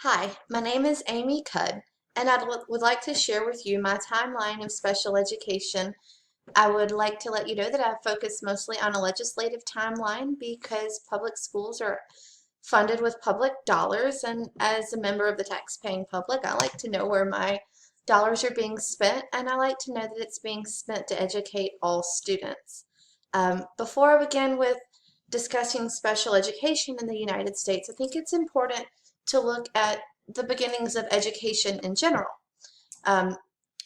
Hi, my name is Amy Cudd, and would like to share with you my timeline of special education. I would like to let you know that I focus mostly on a legislative timeline because public schools are funded with public dollars, and as a member of the tax-paying public, I like to know where my dollars are being spent, and I like to know that it's being spent to educate all students. Before I begin with discussing special education in the United States, I think it's important to look at the beginnings of education in general. Um,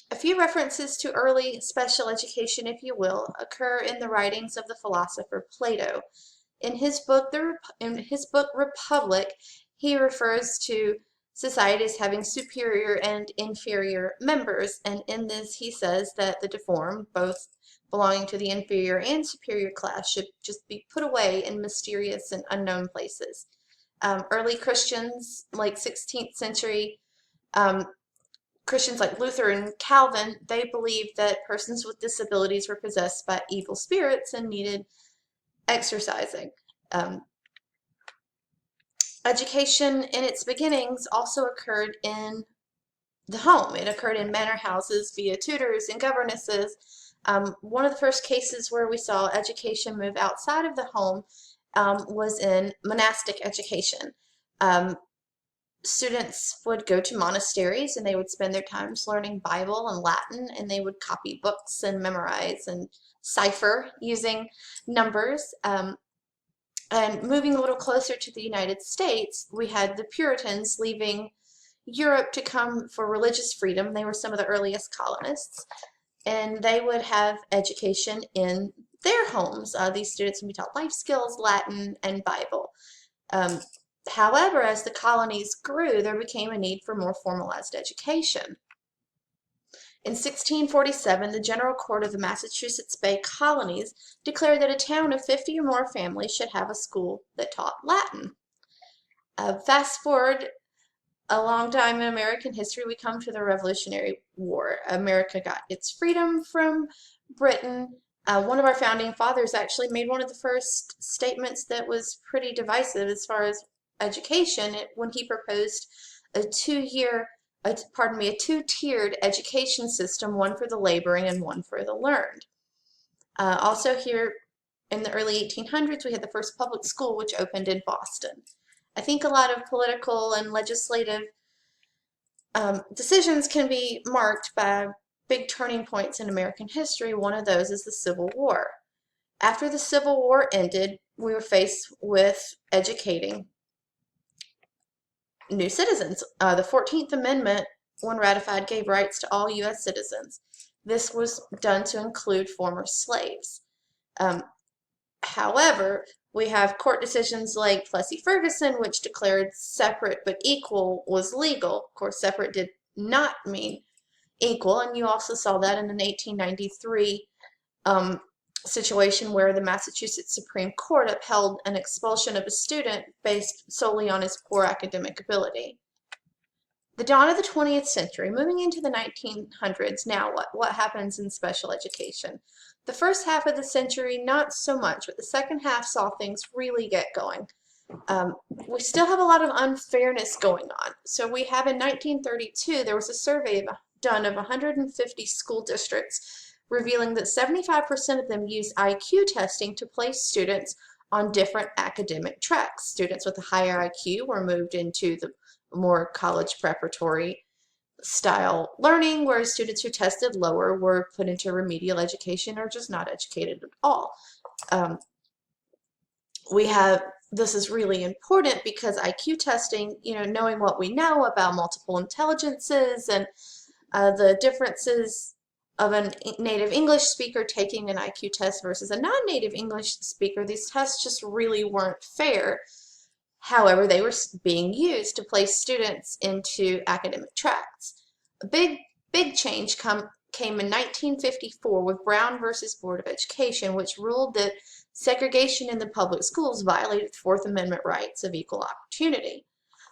a few references to early special education, if you will, occur in the writings of the philosopher Plato. In his book, Republic, he refers to societies having superior and inferior members, and in this he says that the deformed, both belonging to the inferior and superior class, should just be put away in mysterious and unknown places. Early Christians, like 16th century um, Christians like Luther and Calvin, they believed that persons with disabilities were possessed by evil spirits and needed exorcising. Um, Education in its beginnings also occurred in the home. It occurred in manor houses via tutors and governesses. One of the first cases where we saw education move outside of the home was in monastic education. Students would go to monasteries and they would spend their times learning Bible and Latin, and they would copy books and memorize and cipher using numbers. And moving a little closer to the United States, we had the Puritans leaving Europe to come for religious freedom. They were some of the earliest colonists, and they would have education in their homes. These students would be taught life skills, Latin, and Bible. However, as the colonies grew, there became a need for more formalized education. In 1647, the General Court of the Massachusetts Bay Colonies declared that a town of 50 or more families should have a school that taught Latin. Fast forward a long time in American history, we come to the Revolutionary War. America got its freedom from Britain. One of our founding fathers actually made one of the first statements that was pretty divisive as far as education when he proposed a two-tiered education system, one for the laboring and one for the learned. Also here in the early 1800s, we had the first public school, which opened in Boston. I think a lot of political and legislative decisions can be marked by big turning points in American history. One of those is the Civil War. After the Civil War ended, we were faced with educating new citizens. The 14th Amendment, when ratified, gave rights to all U.S. citizens. This was done to include former slaves. However, we have court decisions like Plessy Ferguson, which declared separate but equal was legal. Of course, separate did not mean equal, and you also saw that in an 1893 situation where the Massachusetts Supreme Court upheld an expulsion of a student based solely on his poor academic ability. The dawn of the 20th century, moving into the 1900s, now what happens in special education? The first half of the century, not so much, but the second half saw things really get going. We still have a lot of unfairness going on. So we have in 1932, there was a survey done of 150 school districts revealing that 75% of them use IQ testing to place students on different academic tracks. Students with a higher IQ were moved into the more college preparatory style learning, whereas students who tested lower were put into remedial education or just not educated at all. This is really important because IQ testing, knowing what we know about multiple intelligences and the differences of a native English speaker taking an IQ test versus a non-native English speaker, these tests just really weren't fair. However, they were being used to place students into academic tracks. A big change came in 1954 with Brown versus Board of Education, which ruled that segregation in the public schools violated the Fourth Amendment rights of equal opportunity.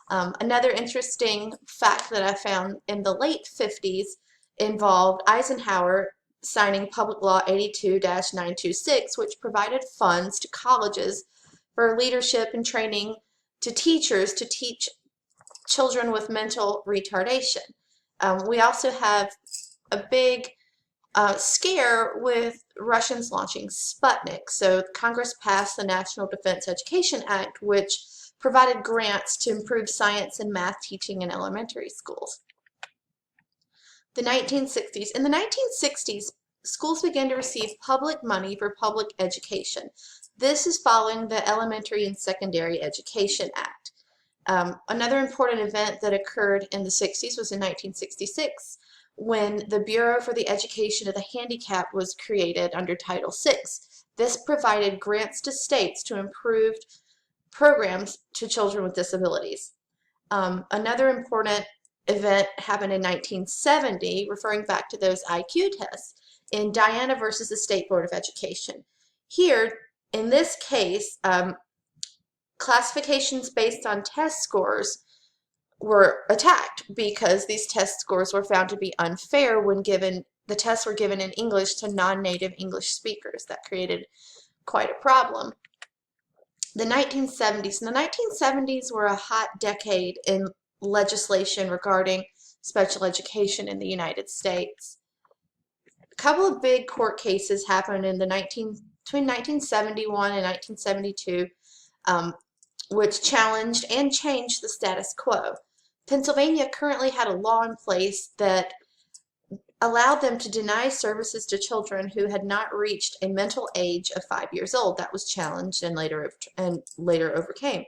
Another interesting fact that I found in the late 50s involved Eisenhower signing Public Law 82-926, which provided funds to colleges for leadership and training to teachers to teach children with mental retardation. We also have a big scare with Russians launching Sputnik. So Congress passed the National Defense Education Act, which provided grants to improve science and math teaching in elementary schools. The 1960s. In the 1960s, schools began to receive public money for public education. This is following the Elementary and Secondary Education Act. Another important event that occurred in the 60s was in 1966 when the Bureau for the Education of the Handicapped was created under Title VI. This provided grants to states to improve programs to children with disabilities. Another important event happened in 1970, referring back to those IQ tests, in Diana versus the State Board of Education. Here, in this case, classifications based on test scores were attacked because these test scores were found to be unfair when the tests were given in English to non-native English speakers. That created quite a problem. The 1970s. And the 1970s were a hot decade in legislation regarding special education in the United States. A couple of big court cases happened in between 1971 and 1972, which challenged and changed the status quo. Pennsylvania currently had a law in place that allowed them to deny services to children who had not reached a mental age of 5 years old. That was challenged and later overcame.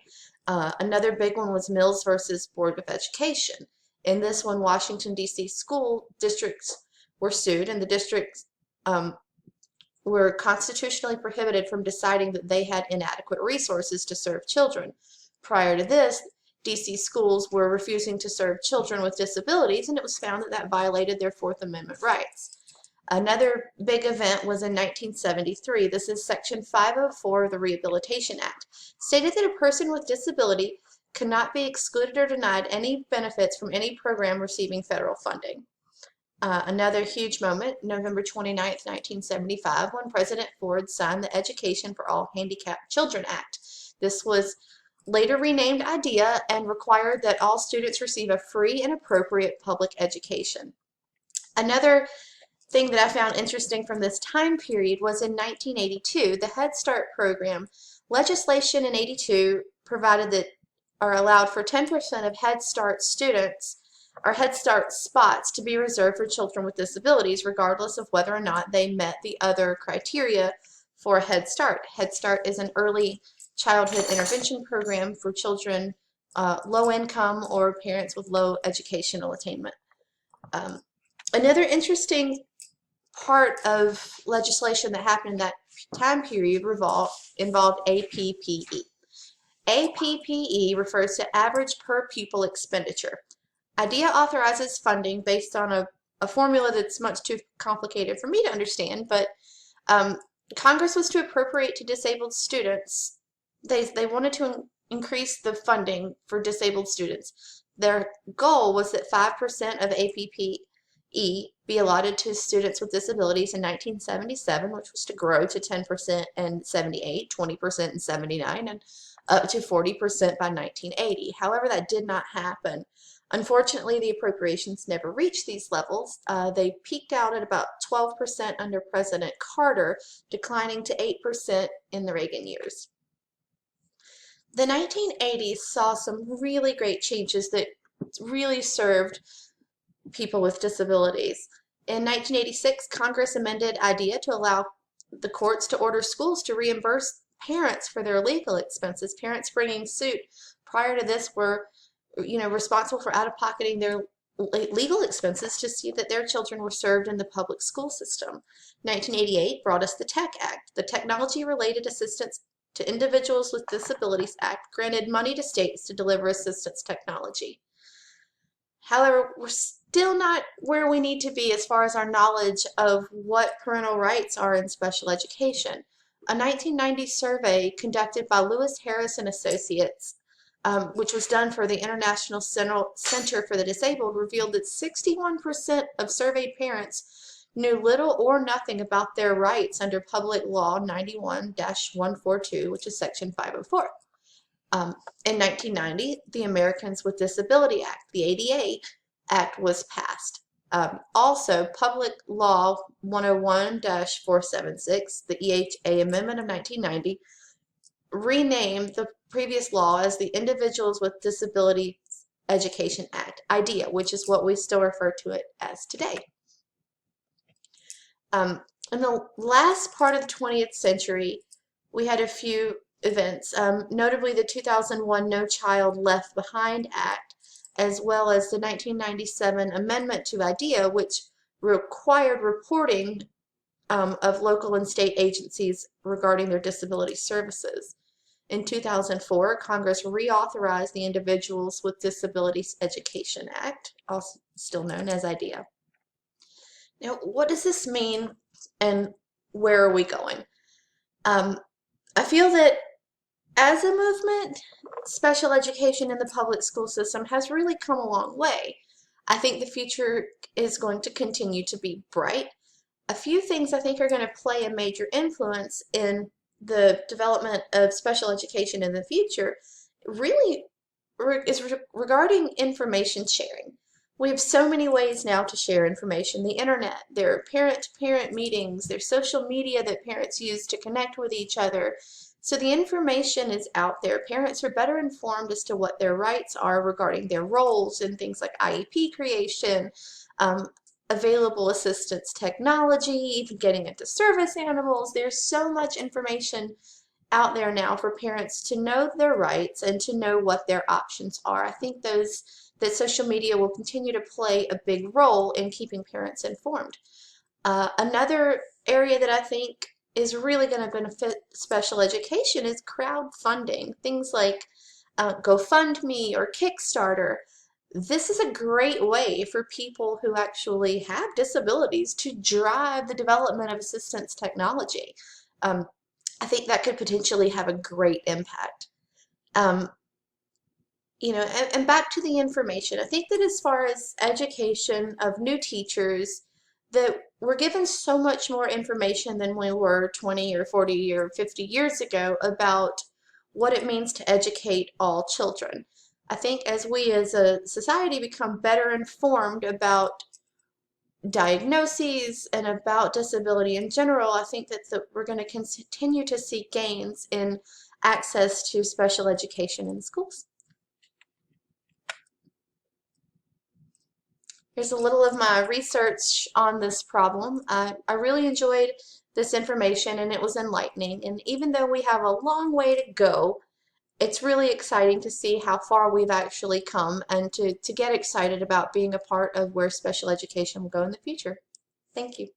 Another big one was Mills versus Board of Education. In this one, Washington, D.C. school districts were sued, and the districts were constitutionally prohibited from deciding that they had inadequate resources to serve children. Prior to this, D.C. schools were refusing to serve children with disabilities, and it was found that that violated their Fourth Amendment rights. Another big event was in 1973. This is Section 504 of the Rehabilitation Act, stated that a person with disability cannot be excluded or denied any benefits from any program receiving federal funding. Another huge moment, November 29, 1975, when President Ford signed the Education for All Handicapped Children Act. This was later renamed IDEA and required that all students receive a free and appropriate public education. Another thing that I found interesting from this time period was in 1982, the Head Start program. Legislation in 82 provided that or allowed for 10% of Head Start students or Head Start spots to be reserved for children with disabilities, regardless of whether or not they met the other criteria for Head Start. Head Start is an early childhood intervention program for children low income or parents with low educational attainment. Another interesting part of legislation that happened in that time period involved APPE. APPE refers to average per pupil expenditure. IDEA authorizes funding based on a formula that's much too complicated for me to understand, but Congress was to appropriate to disabled students. They wanted to increase the funding for disabled students. Their goal was that 5% of APPE be allotted to students with disabilities in 1977, which was to grow to 10% in 78, 20% in 79, and up to 40% by 1980. However, that did not happen. Unfortunately, the appropriations never reached these levels. They peaked out at about 12% under President Carter, declining to 8% in the Reagan years. The 1980s saw some really great changes that really served people with disabilities. In 1986, Congress amended IDEA to allow the courts to order schools to reimburse parents for their legal expenses. Parents bringing suit prior to this were, responsible for out-of-pocketing their legal expenses to see that their children were served in the public school system. 1988 brought us the TECH Act, the Technology-Related Assistance to Individuals with Disabilities Act, granted money to states to deliver assistance technology. However, we're still not where we need to be as far as our knowledge of what parental rights are in special education. A 1990 survey conducted by Lewis Harris and Associates, which was done for the International Center for the Disabled, revealed that 61% of surveyed parents knew little or nothing about their rights under Public Law 91-142, which is Section 504. In 1990, the Americans with Disability Act, the ADA Act, was passed. Also, Public Law 101-476, the EHA Amendment of 1990, renamed the previous law as the Individuals with Disability Education Act, IDEA, which is what we still refer to it as today. In the last part of the 20th century, we had a few events, notably the 2001 No Child Left Behind Act, as well as the 1997 amendment to IDEA, which required reporting of local and state agencies regarding their disability services. In 2004, Congress reauthorized the Individuals with Disabilities Education Act, also still known as IDEA. Now, what does this mean and where are we going? I feel that as a movement, special education in the public school system has really come a long way. I think the future is going to continue to be bright. A few things I think are going to play a major influence in the development of special education in the future really is regarding information sharing. We have so many ways now to share information. The internet, there are parent-to-parent meetings, there's social media that parents use to connect with each other. So the information is out there. Parents are better informed as to what their rights are regarding their roles in things like IEP creation, available assistance technology, even getting into service animals. There's so much information out there now for parents to know their rights and to know what their options are. I think that social media will continue to play a big role in keeping parents informed. Another area that I think is really going to benefit special education is crowdfunding. Things like GoFundMe or Kickstarter. This is a great way for people who actually have disabilities to drive the development of assistance technology. I think that could potentially have a great impact. And back to the information, I think that as far as education of new teachers, that we're given so much more information than we were 20 or 40 or 50 years ago about what it means to educate all children. I think as we as a society become better informed about diagnoses and about disability in general, I think that we're going to continue to see gains in access to special education in schools. Here's a little of my research on this problem. I really enjoyed this information and it was enlightening. And even though we have a long way to go, it's really exciting to see how far we've actually come and to get excited about being a part of where special education will go in the future. Thank you.